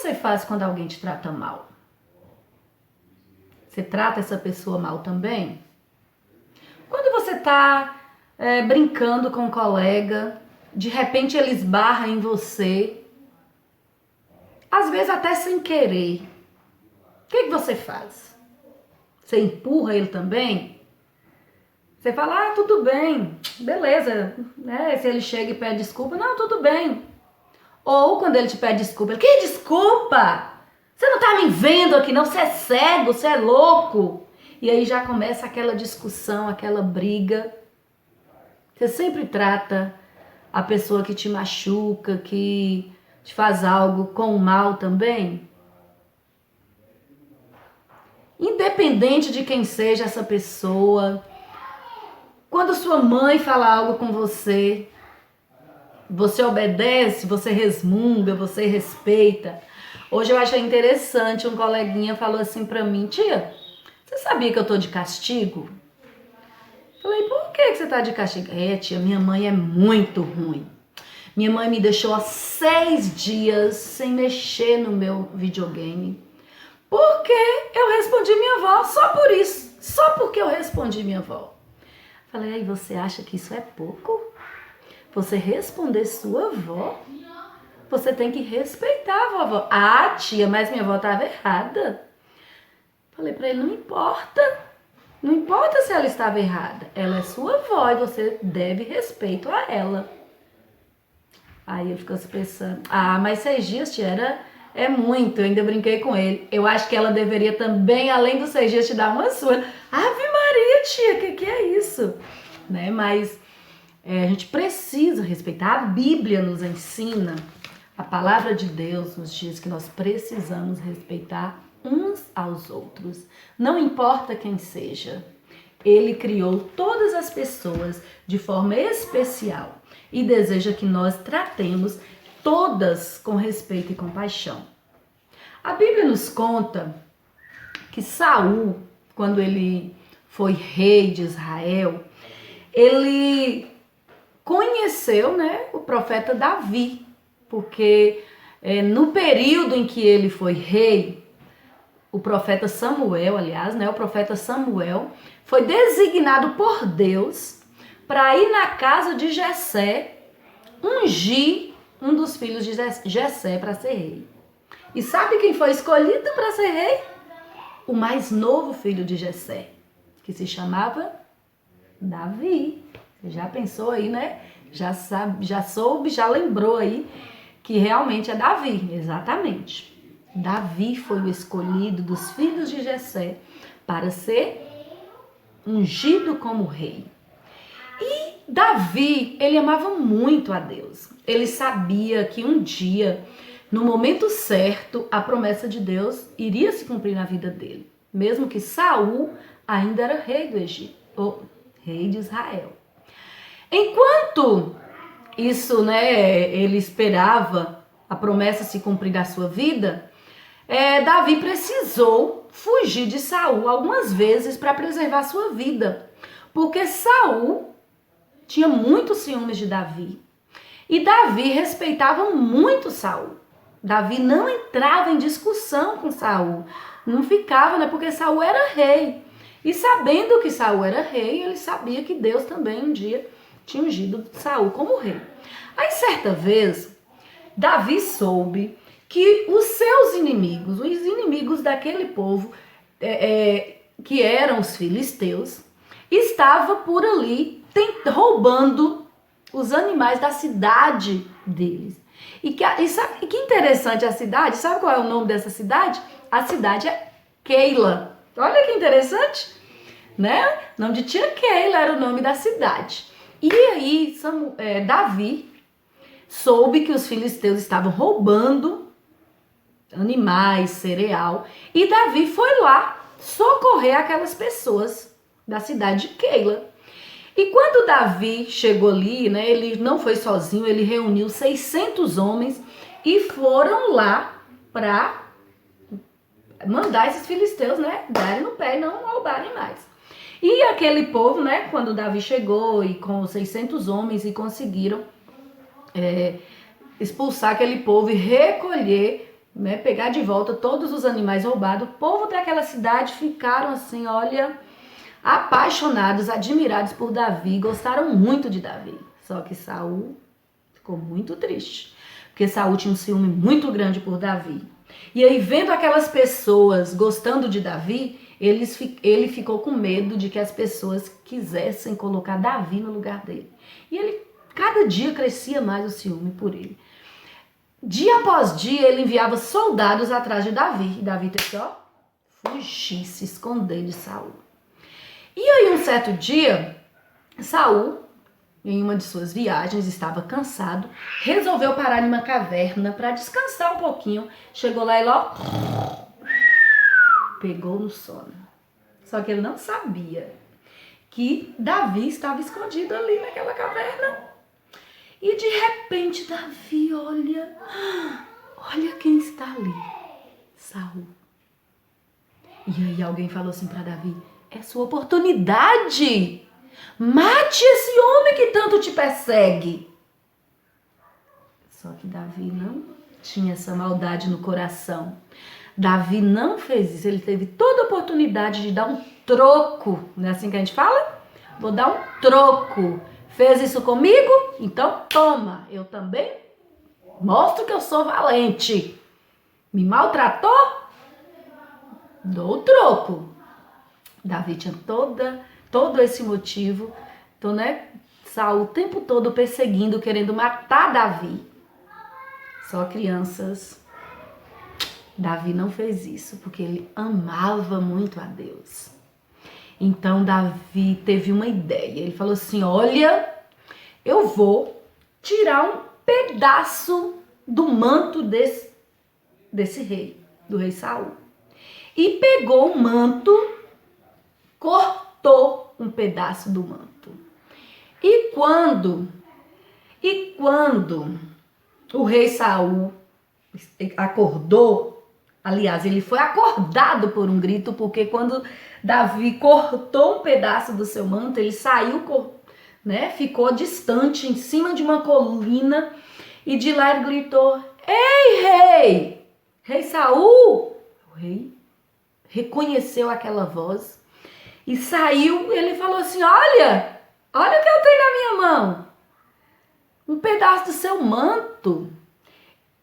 você faz quando alguém te trata mal? Você trata essa pessoa mal também? Quando você está brincando com um colega, de repente ele esbarra em você, às vezes até sem querer, o que você faz? Você empurra ele também? Você fala, tudo bem, beleza, né? Se ele chega e pede desculpa, não, tudo bem. Ou quando ele te pede desculpa, ele, que desculpa? Você não tá me vendo aqui não, você é cego, você é louco. E aí já começa aquela discussão, aquela briga. Você sempre trata a pessoa que te machuca, que te faz algo com mal também? Independente de quem seja essa pessoa, quando sua mãe fala algo com você, você obedece, você resmunga, você respeita. Hoje eu achei interessante, um coleguinha falou assim pra mim, tia, você sabia que eu tô de castigo? Falei, por que você tá de castigo? Tia, minha mãe é muito ruim. Minha mãe me deixou há 6 dias sem mexer no meu videogame. Porque eu respondi minha avó, só por isso. Só porque eu respondi minha avó. Falei, aí você acha que isso é pouco? Você responder sua avó? Você tem que respeitar a vovó. Ah, tia, mas minha avó estava errada. Falei pra ele, não importa. Não importa se ela estava errada. Ela é sua avó e você deve respeito a ela. Aí eu fico pensando, mas 6 dias, tia, é muito. Eu ainda brinquei com ele. Eu acho que ela deveria também, além dos 6 dias, te dar uma surra. Ave Maria, tia, que é isso? Né? Mas a gente precisa respeitar. A Bíblia nos ensina, a palavra de Deus nos diz que nós precisamos respeitar uns aos outros. Não importa quem seja. Ele criou todas as pessoas de forma especial e deseja que nós tratemos todas com respeito e compaixão. A Bíblia nos conta que Saul, quando ele foi rei de Israel, ele conheceu, o profeta Davi, porque no período em que ele foi rei, o profeta Samuel, o profeta Samuel foi designado por Deus para ir na casa de Jessé, ungir um dos filhos de Jessé para ser rei. E sabe quem foi escolhido para ser rei? O mais novo filho de Jessé, que se chamava Davi. Você já pensou aí, né? Já sabe, já soube, já lembrou aí que realmente é Davi, exatamente. Davi foi o escolhido dos filhos de Jessé para ser ungido como rei. E Davi, ele amava muito a Deus. Ele sabia que um dia, no momento certo, a promessa de Deus iria se cumprir na vida dele. Mesmo que Saul ainda era rei do Egito, ou rei de Israel. Enquanto isso, ele esperava a promessa se cumprir na sua vida, Davi precisou fugir de Saul algumas vezes para preservar sua vida, porque Saul tinha muitos ciúmes de Davi e Davi respeitava muito Saul. Davi não entrava em discussão com Saul, não ficava, porque Saul era rei. E sabendo que Saul era rei, ele sabia que Deus também um dia tinha ungido Saul como rei. Aí certa vez, Davi soube que os seus inimigos, os inimigos daquele povo, que eram os filisteus, estavam por ali roubando os animais da cidade deles. Sabe que interessante a cidade? Sabe qual é o nome dessa cidade? A cidade é Keila. Olha que interessante, né? O nome de tia Keila era o nome da cidade. E aí Davi soube que os filisteus estavam roubando animais, cereal, e Davi foi lá socorrer aquelas pessoas da cidade de Keila. E quando Davi chegou ali, ele não foi sozinho, ele reuniu 600 homens e foram lá para mandar esses filisteus, darem no pé e não roubarem mais. E aquele povo, quando Davi chegou e com os 600 homens e conseguiram expulsar aquele povo e recolher né, pegar de volta todos os animais roubados. O povo daquela cidade ficaram assim, olha, apaixonados, admirados por Davi, gostaram muito de Davi. Só que Saul ficou muito triste, porque Saul tinha um ciúme muito grande por Davi. E aí, vendo aquelas pessoas gostando de Davi, ele ficou com medo de que as pessoas quisessem colocar Davi no lugar dele. E ele, cada dia, crescia mais o ciúme por ele. Dia após dia, ele enviava soldados atrás de Davi. E Davi teve que, fugir, se esconder de Saul. E aí, um certo dia, Saul, em uma de suas viagens, estava cansado, resolveu parar em uma caverna para descansar um pouquinho. Chegou lá e logo pegou no sono. Só que ele não sabia que Davi estava escondido ali naquela caverna. E de repente Davi olha quem está ali, Saul. E aí alguém falou assim para Davi, é sua oportunidade, mate esse homem que tanto te persegue. Só que Davi não tinha essa maldade no coração. Davi não fez isso, ele teve toda a oportunidade de dar um troco, não é assim que a gente fala? Vou dar um troco. Fez isso comigo? Então toma, eu também mostro que eu sou valente. Me maltratou? Dou o troco. Davi tinha todo esse motivo. Então, né, Saul o tempo todo perseguindo, querendo matar Davi. Só crianças. Davi não fez isso, porque ele amava muito a Deus. Então Davi teve uma ideia. Ele falou assim, olha, eu vou tirar um pedaço do manto desse rei, do rei Saul. E pegou o manto, cortou um pedaço do manto. E quando o rei Saul acordou, aliás, ele foi acordado por um grito, porque quando Davi cortou um pedaço do seu manto, ele saiu, né, ficou distante, em cima de uma colina, e de lá ele gritou, ei, rei! Rei Saul! O rei reconheceu aquela voz e saiu, ele falou assim, olha o que eu tenho na minha mão, um pedaço do seu manto.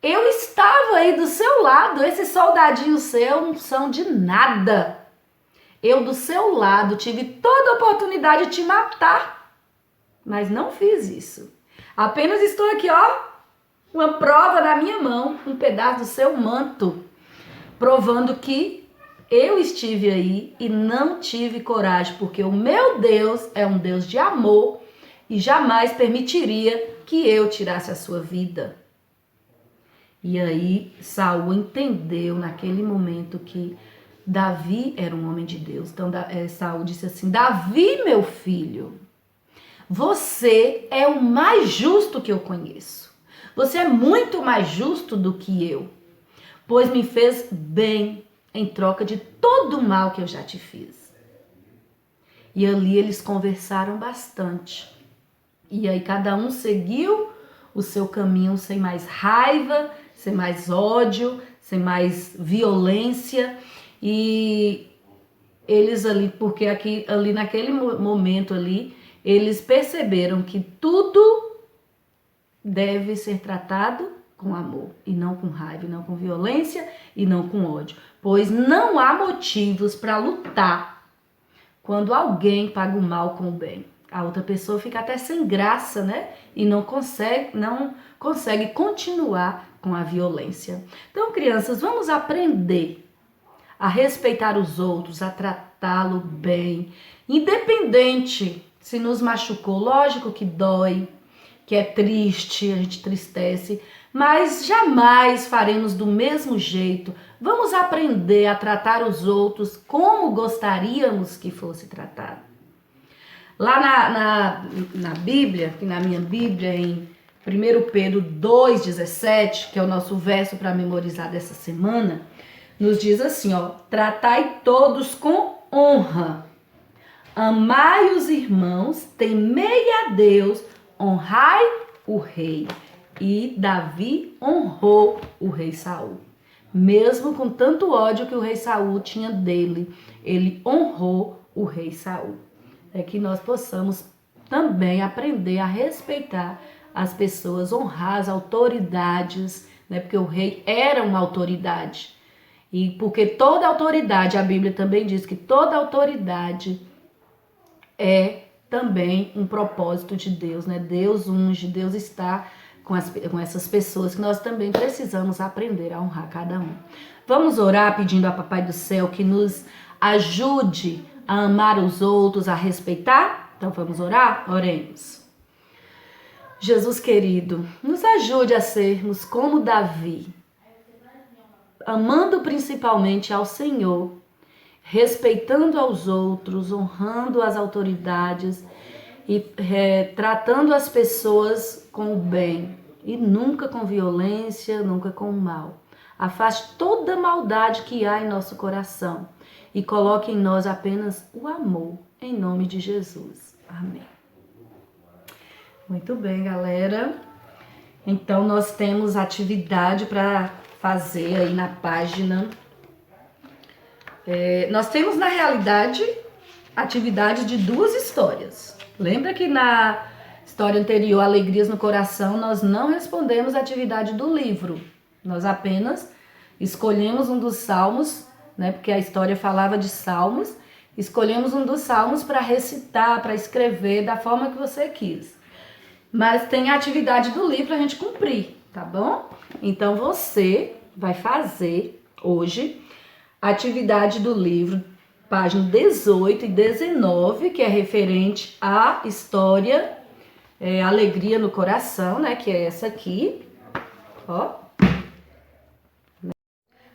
Eu estava aí do seu lado, esses soldadinhos seus não são de nada. Eu do seu lado tive toda a oportunidade de te matar, mas não fiz isso. Apenas estou aqui, uma prova na minha mão, um pedaço do seu manto, provando que eu estive aí e não tive coragem, porque o meu Deus é um Deus de amor e jamais permitiria que eu tirasse a sua vida. E aí Saul entendeu naquele momento que Davi era um homem de Deus. Então Saul disse assim, Davi, meu filho, você é o mais justo que eu conheço. Você é muito mais justo do que eu, pois me fez bem em troca de todo o mal que eu já te fiz. E ali eles conversaram bastante. E aí cada um seguiu o seu caminho sem mais raiva, sem mais ódio, sem mais violência. E eles ali, porque ali naquele momento ali, eles perceberam que tudo deve ser tratado com amor, e não com raiva, e não com violência, e não com ódio. Pois não há motivos para lutar quando alguém paga o mal com o bem. A outra pessoa fica até sem graça, né? E não consegue continuar com a violência. Então, crianças, vamos aprender a respeitar os outros, a tratá-lo bem, independente se nos machucou. Lógico que dói, que é triste, a gente tristece, mas jamais faremos do mesmo jeito. Vamos aprender a tratar os outros como gostaríamos que fosse tratado. Lá na Bíblia, na minha Bíblia, em 1 Pedro 2,17, que é o nosso verso para memorizar dessa semana, nos diz assim, tratai todos com honra, amai os irmãos, temei a Deus, honrai o rei. E Davi honrou o rei Saul. mesmo com tanto ódio que o rei Saul tinha dele, ele honrou o rei Saul. É que nós possamos também aprender a respeitar as pessoas, honrar as autoridades, né? Porque o rei era uma autoridade. E porque toda autoridade, a Bíblia também diz que toda autoridade é também um propósito de Deus, né? Deus unge, Deus está com essas pessoas que nós também precisamos aprender a honrar cada um. Vamos orar pedindo a Papai do Céu que nos ajude a amar os outros, a respeitar? Então vamos orar? Oremos. Jesus querido, nos ajude a sermos como Davi, amando principalmente ao Senhor, respeitando aos outros, honrando as autoridades e tratando as pessoas com o bem e nunca com violência, nunca com o mal. Afaste toda maldade que há em nosso coração e coloque em nós apenas o amor, em nome de Jesus. Amém. Muito bem, galera. Então, nós temos atividade para fazer aí na página. Nós temos, na realidade, atividade de 2 histórias. Lembra que na história anterior, Alegrias no Coração, nós não respondemos a atividade do livro. Nós apenas escolhemos um dos salmos, né? Porque a história falava de salmos. Escolhemos um dos salmos para recitar, para escrever da forma que você quis. Mas tem a atividade do livro a gente cumprir, tá bom? Então você vai fazer hoje a atividade do livro, página 18 e 19, que é referente à história Alegria no Coração, né? Que é essa aqui, ó.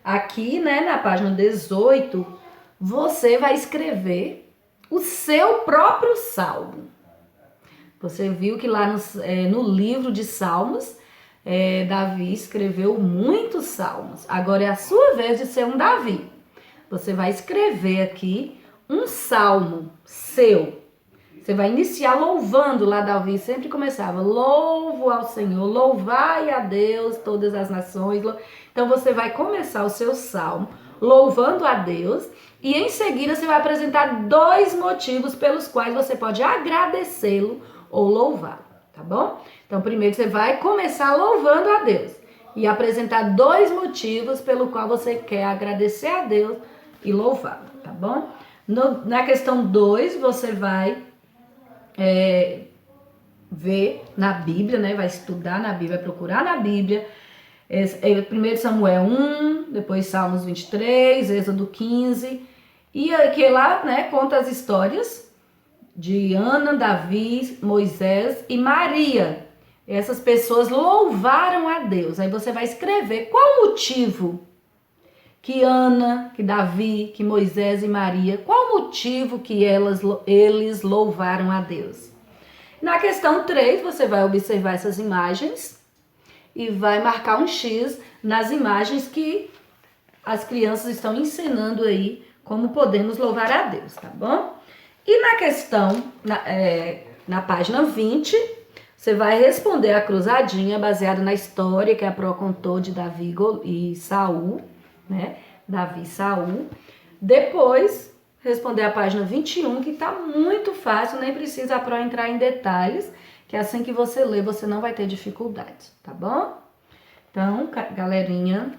Aqui, né, na página 18, você vai escrever o seu próprio salmo. Você viu que lá no livro de Salmos, Davi escreveu muitos salmos. Agora é a sua vez de ser um Davi. Você vai escrever aqui um salmo seu. Você vai iniciar louvando lá, Davi sempre começava, louvo ao Senhor, louvai a Deus todas as nações. Então você vai começar o seu salmo louvando a Deus e em seguida você vai apresentar 2 motivos pelos quais você pode agradecê-lo ou louvá-lo, tá bom? Então primeiro você vai começar louvando a Deus e apresentar 2 motivos pelo qual você quer agradecer a Deus e louvá-lo, tá bom? Na questão 2 você vai ver na Bíblia, né? Vai estudar na Bíblia, vai procurar na Bíblia. Primeiro Samuel 1, depois Salmos 23, Êxodo 15. E aqui lá, né, conta as histórias de Ana, Davi, Moisés e Maria. Essas pessoas louvaram a Deus. Aí você vai escrever qual o motivo que Ana, que Davi, que Moisés e Maria, qual o motivo que eles louvaram a Deus. Na questão 3, você vai observar essas imagens e vai marcar um X nas imagens que as crianças estão ensinando aí como podemos louvar a Deus, tá bom? E na questão, na página 20, você vai responder a cruzadinha baseada na história que a Pro contou de Davi e Saul, né? Davi e Saul. Depois, responder a página 21, que tá muito fácil, nem precisa a Pro entrar em detalhes, que assim que você ler, você não vai ter dificuldade, tá bom? Então, galerinha,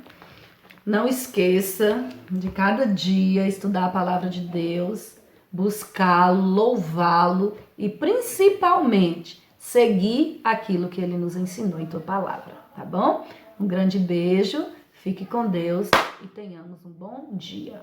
não esqueça de cada dia estudar a palavra de Deus, buscá-lo, louvá-lo e principalmente seguir aquilo que ele nos ensinou em tua palavra, tá bom? Um grande beijo, fique com Deus e tenhamos um bom dia.